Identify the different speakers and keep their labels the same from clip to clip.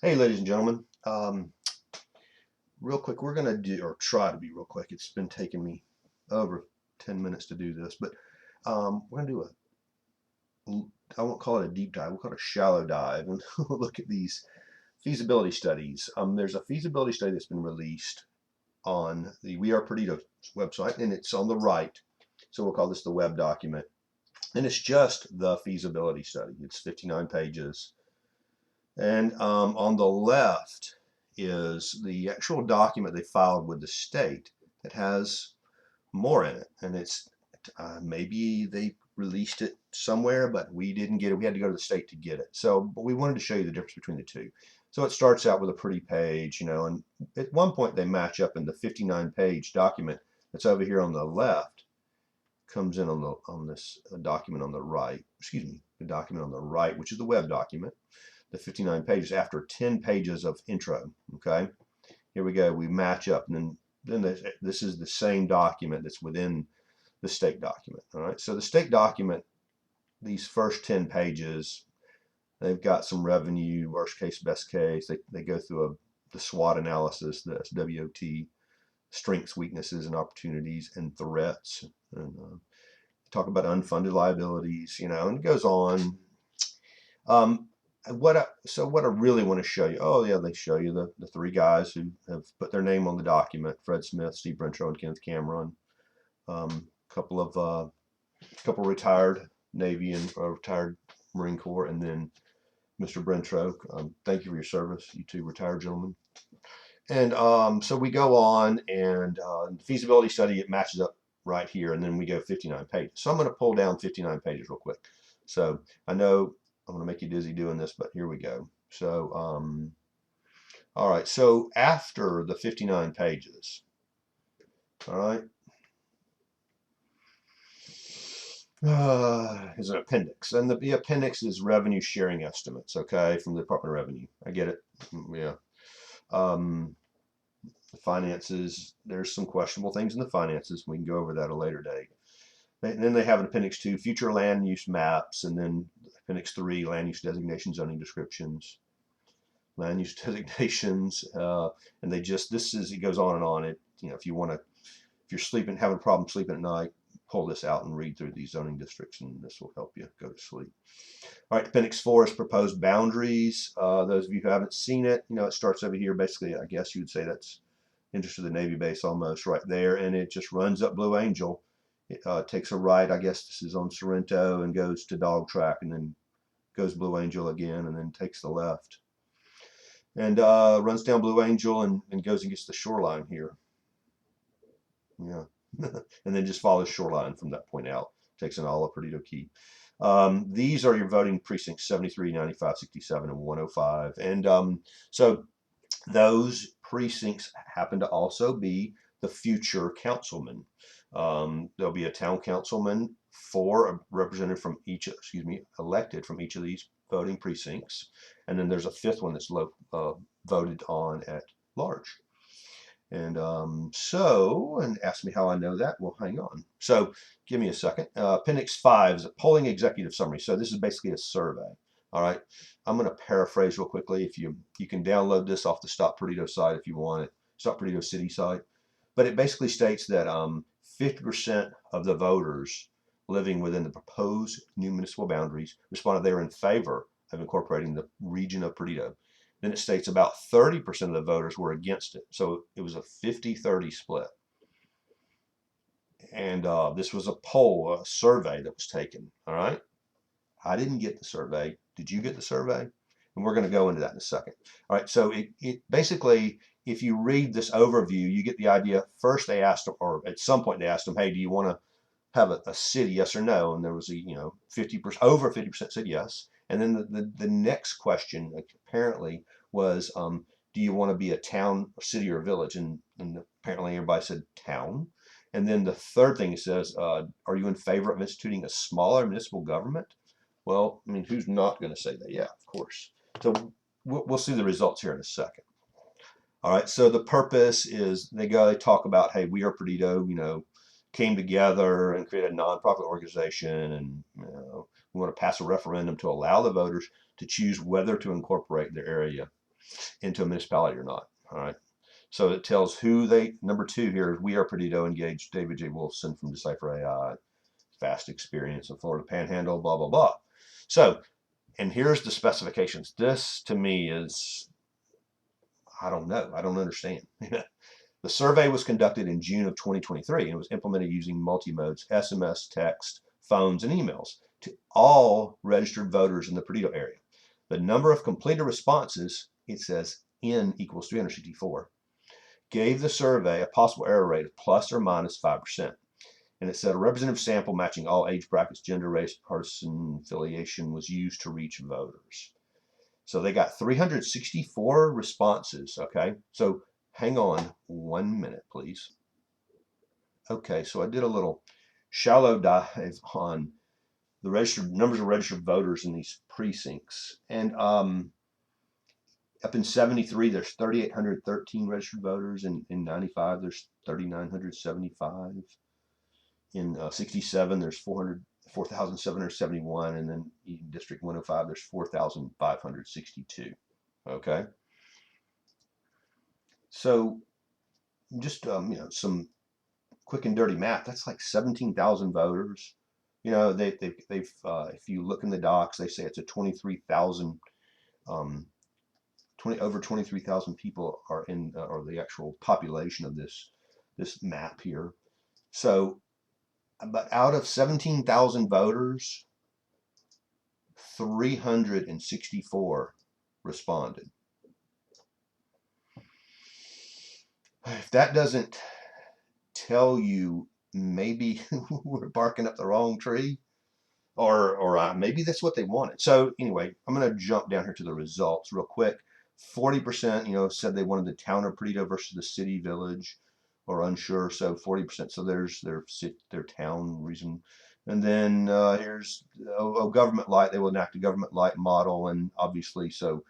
Speaker 1: Hey, ladies and gentlemen. Real quick, we're going to do, or try to be real quick. It's been taking me over 10 minutes to do this, but we're going to do I won't call it a deep dive, we'll call it a shallow dive, and we'll look at these feasibility studies. There's a feasibility study that's been released on the We Are Perdido website, and it's on the right. So we'll call this the web document. And it's just the feasibility study. It's 59 pages. And on the left is the actual document they filed with the state that has more in it. And it's maybe they released it somewhere, but we didn't get it. We had to go to the state to get it. So, but we wanted to show you the difference between the two. So it starts out with a pretty page, and at one point they match up in the 59-page document that's over here on the left comes in on this document on the right. Excuse me, the document on the right, which is the web document, the 59 pages after 10 pages of intro. Okay, here we go. We match up, and then this is the same document that's within the state document. All right, so the state document, these first 10 pages, they've got some revenue, worst case, best case. They go through the SWOT analysis, the SWOT, strengths, weaknesses, and opportunities, and threats, and talk about unfunded liabilities, and it goes on. What I really want to show you, oh yeah, they show you the three guys who have put their name on the document: Fred Smith, Steve Brentrow, and Kenneth Cameron. Couple of retired Navy and retired Marine Corps, and then Mr. Brentrow. Thank you for your service, you two retired gentlemen. And so we go on, and the feasibility study, it matches up right here, and then we go 59 pages. So I'm going to pull down 59 pages real quick. So I know I'm going to make you dizzy doing this, but here we go. So, all right. So after the 59 pages, all right, is an appendix, and the appendix is revenue sharing estimates. Okay, from the Department of Revenue. I get it. Yeah. The finances. There's some questionable things in the finances. We can go over that at a later date. And then they have an appendix 2, future land use maps, and then appendix 3, land use designation, zoning descriptions, land use designations, and it goes on and on. If you're sleeping, having a problem sleeping at night, pull this out and read through these zoning districts, and this will help you go to sleep. All right, appendix 4 is proposed boundaries. Those of you who haven't seen it, it starts over here. Basically, I guess you would say that's interest of the Navy base almost right there, and it just runs up Blue Angel. It takes a right, I guess this is on Sorrento, and goes to Dog Track, and then goes Blue Angel again, and then takes the left. And runs down Blue Angel and goes and gets the shoreline here. Yeah. And then just follows shoreline from that point out. Takes an all of Perdido Key. These are your voting precincts: 73, 95, 67, and 105. And so those precincts happen to also be the future councilmen. There'll be a town councilman, four represented from each, elected from each of these voting precincts, and then there's a fifth one that's voted on at large. And and ask me how I know that. Well, hang on. So give me a second. Appendix 5 is a polling executive summary. So this is basically a survey. All right. I'm going to paraphrase real quickly. If you can download this off the Stop Perdido site if you want it, Stop Perdido City site. But it basically states that 50% of the voters living within the proposed new municipal boundaries responded they were in favor of incorporating the region of Perdido. Then it states about 30% of the voters were against it. So it was a 50-30 split. And this was a poll, a survey that was taken. All right. I didn't get the survey. Did you get the survey? And we're going to go into that in a second. All right. So it basically, if you read this overview, you get the idea. First, they asked them, or at some point they asked them, hey, do you want to have a city, yes or no? And there was 50%, over 50% said yes. And then the next question apparently was, do you want to be a town, or city, or a village? And apparently everybody said town. And then the third thing it says, are you in favor of instituting a smaller municipal government? Well, I mean, who's not going to say that? Yeah, of course. So we'll see the results here in a second. All right, so the purpose is they talk about, hey, We Are Perdido, came together and created a nonprofit organization, and we want to pass a referendum to allow the voters to choose whether to incorporate their area. into a municipality or not. All right. So it tells who they, number 2 here, we are Perdido engaged David J. Wolfson from Decipher AI, vast experience in Florida Panhandle, blah, blah, blah. So, and here's the specifications. This to me is, I don't know. I don't understand. The survey was conducted in June of 2023 and it was implemented using multi-modes, SMS, text, phones, and emails to all registered voters in the Perdido area. The number of completed responses, it says N equals 364, gave the survey a possible error rate of plus or minus 5%. And it said a representative sample matching all age brackets, gender, race, partisan affiliation was used to reach voters. So they got 364 responses, okay? So hang on 1 minute, please. Okay, so I did a little shallow dive on the registered numbers of registered voters in these precincts. And up in 73, there's 3,813 registered voters. In 95, there's 3,975. In 67, there's 4,771. And then in District 105, there's 4,562. Okay. So just, some quick and dirty math. That's like 17,000 voters. They've if you look in the docs, they say it's a 23,000, over 23,000 people are in, or the actual population of this map here. So, but out of 17,000 voters, 364 responded. If that doesn't tell you, maybe we're barking up the wrong tree, or maybe that's what they wanted. So anyway, I'm going to jump down here to the results real quick. 40%, said they wanted the town of Perdido versus the city, village, or unsure. So 40%. So there's their town reason. And then here's government light. They will enact a government light model, and obviously, so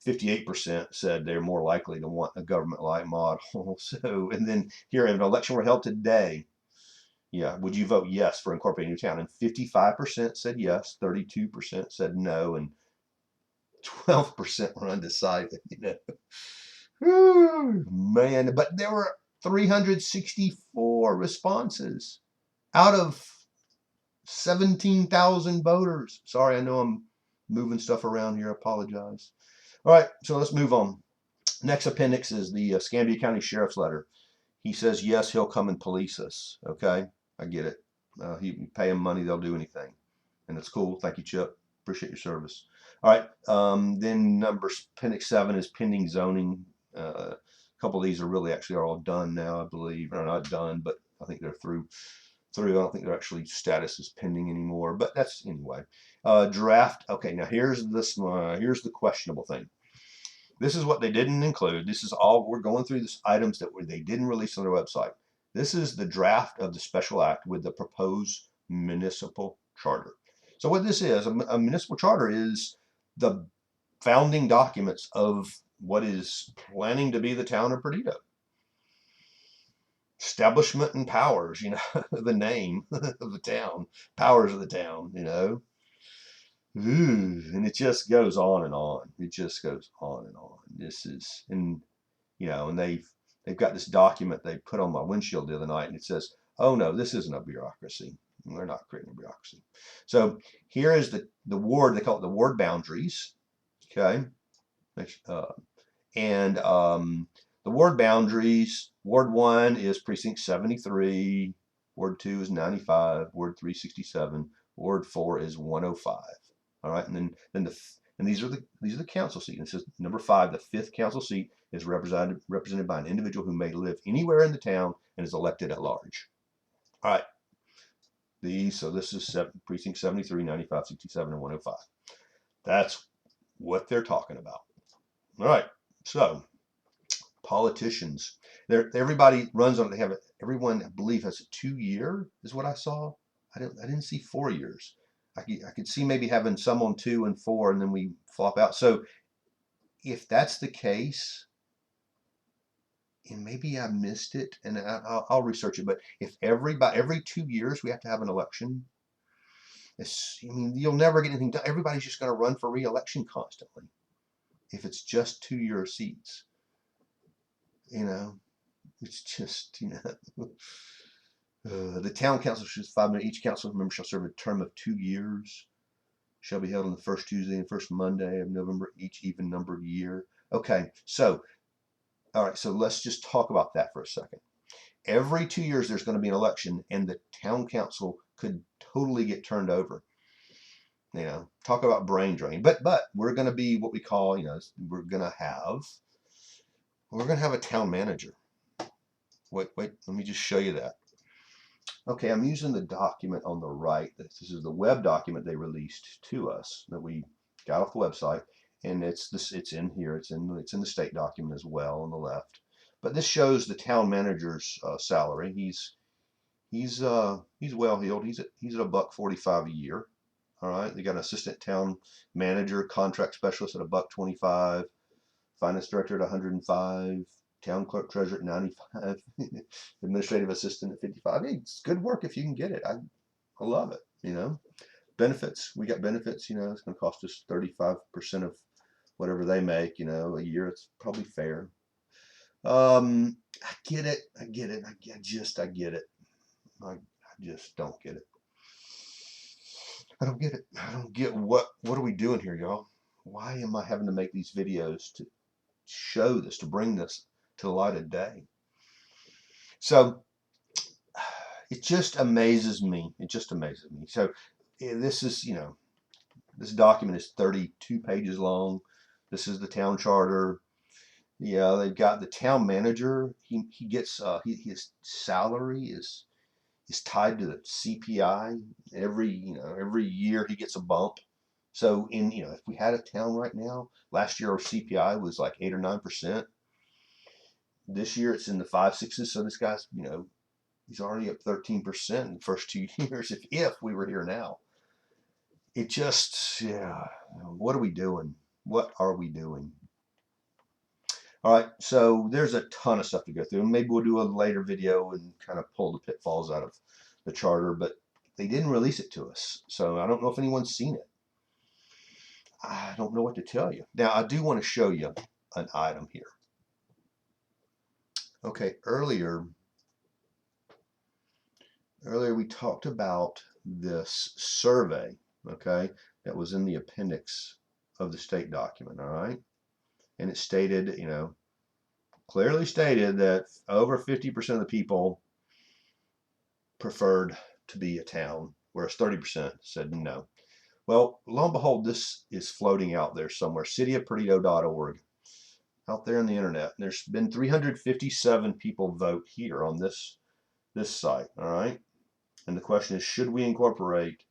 Speaker 1: 58% said they're more likely to want a government light model. So, and then here, if an election were held today, would you vote yes for incorporating a new town? And 55% said yes, 32% said no, and 12% were undecided. Man, but there were 364 responses out of 17,000 voters. Sorry, I know I'm moving stuff around here. I apologize. All right, so let's move on. Next appendix is the Escambia County Sheriff's letter. He says, yes, he'll come and police us. Okay, I get it. You pay him money, they'll do anything. And that's cool. Thank you, Chip. Appreciate your service. All right, then appendix 7 is pending zoning. A couple of these are really actually are all done now, I believe. Or not done, but I think they're through. I don't think they're actually status is pending anymore, but that's anyway. Draft. Okay, now here's this. Here's the questionable thing. This is what they didn't include. This is all we're going through. These items that they didn't release on their website. This is the draft of the special act with the proposed municipal charter. So what this is, a municipal charter is the founding documents of what is planning to be the town of Perdido. Establishment and powers, the name of the town, powers of the town, and it just goes on and on. It just goes on and on. This is, and they've got this document they put on my windshield the other night, and it says, "Oh no, this isn't a bureaucracy. We're not creating a bureaucracy." So here is the ward. They call it the ward boundaries. Okay, and the ward boundaries. Ward 1 is precinct 73. Ward 2 is 95. Ward 3 67. Ward 4 is 105. All right, and then these are the council seats. And it says number 5, the 5th council seat is represented by an individual who may live anywhere in the town and is elected at large. All right, so this is precinct 73, 95, 67, and 105. That's what they're talking about. All right, so politicians, everybody runs on it. They have everyone, I believe, has a 2-year is what I saw. I didn't see 4 years. I could see maybe having some on 2 and 4, and then we flop out. So if that's the case, and maybe I missed it, and I'll research it. But if every 2 years we have to have an election, you'll never get anything done. Everybody's just going to run for re-election constantly. if it's just 2-year seats? It's just, the town council should 5 minutes. Each council member shall serve a term of 2 years. Shall be held on the first Tuesday and first Monday of November, each even numbered year. Okay, so, all right, so let's just talk about that for a second. Every 2 years, there's going to be an election, and the town council could totally get turned over. Talk about brain drain. But we're going to be what we call, we're going to have a town manager. Wait, let me just show you that. Okay, I'm using the document on the right. This is the web document they released to us that we got off the website, and it's in here. It's in the state document as well on the left. But this shows the town manager's salary. He's well heeled. He's at $145 a year. All right, they got an assistant town manager, contract specialist at $125, finance director at 105. Town clerk treasurer at 95, administrative assistant at 55. Hey, it's good work if you can get it. I love it. Benefits, we got benefits. It's going to cost us 35% of whatever they make. A year. It's probably fair. I get it. I get it. I just don't get it. I don't get it. I don't get what are we doing here, y'all? Why am I having to make these videos to show this, to bring this to the light of day? So it just amazes me. So this is, this document is 32 pages long. This is the town charter. Yeah, they've got the town manager. He gets his salary is tied to the CPI. Every year he gets a bump. So if we had a town right now, last year our CPI was like 8 or 9%. This year it's in the 5, 6s. So this guy's, he's already up 13% in the first 2 years. If we were here now, it just, what are we doing? What are we doing? All right, so there's a ton of stuff to go through, and maybe we'll do a later video and kind of pull the pitfalls out of the charter, but they didn't release it to us, so I don't know if anyone's seen it. I don't know what to tell you. Now, I do want to show you an item here. Okay, earlier we talked about this survey, okay, that was in the appendix of the state document, all right? And it stated, clearly stated that over 50% of the people preferred to be a town, whereas 30% said no. Well, lo and behold, this is floating out there somewhere, cityofperdido.org, out there on the internet. And there's been 357 people vote here on this site, all right? And the question is, should we incorporate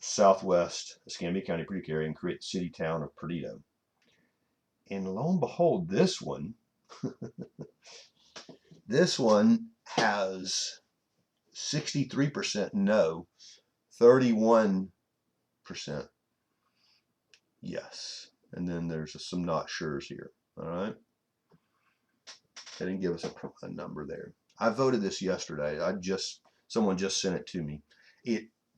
Speaker 1: Southwest Escambia County, Perdido area, and create the city town of Perdido? And lo and behold, this one has 63% no, 31% yes. And then there's some not sure's here. All right. They didn't give us a number there. I voted this yesterday. Someone just sent it to me.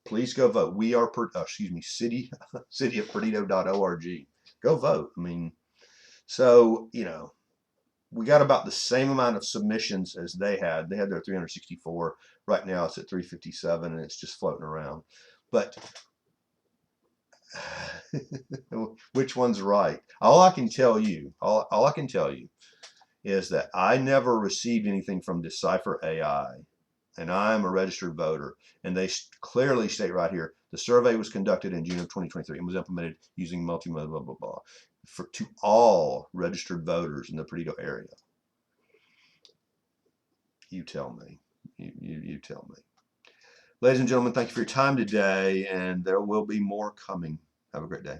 Speaker 1: Please go vote. We are cityofperdido.org. Go vote. I mean, so we got about the same amount of submissions as they had. They had their 364. Right now it's at 357, and it's just floating around. But which one's right? All I can tell you is that I never received anything from Decipher AI, and I'm a registered voter. And they clearly state right here, the survey was conducted in June of 2023 and was implemented using multimodal blah, blah, blah, to all registered voters in the Perdido area. You tell me. You tell me. Ladies and gentlemen, thank you for your time today, and there will be more coming. Have a great day.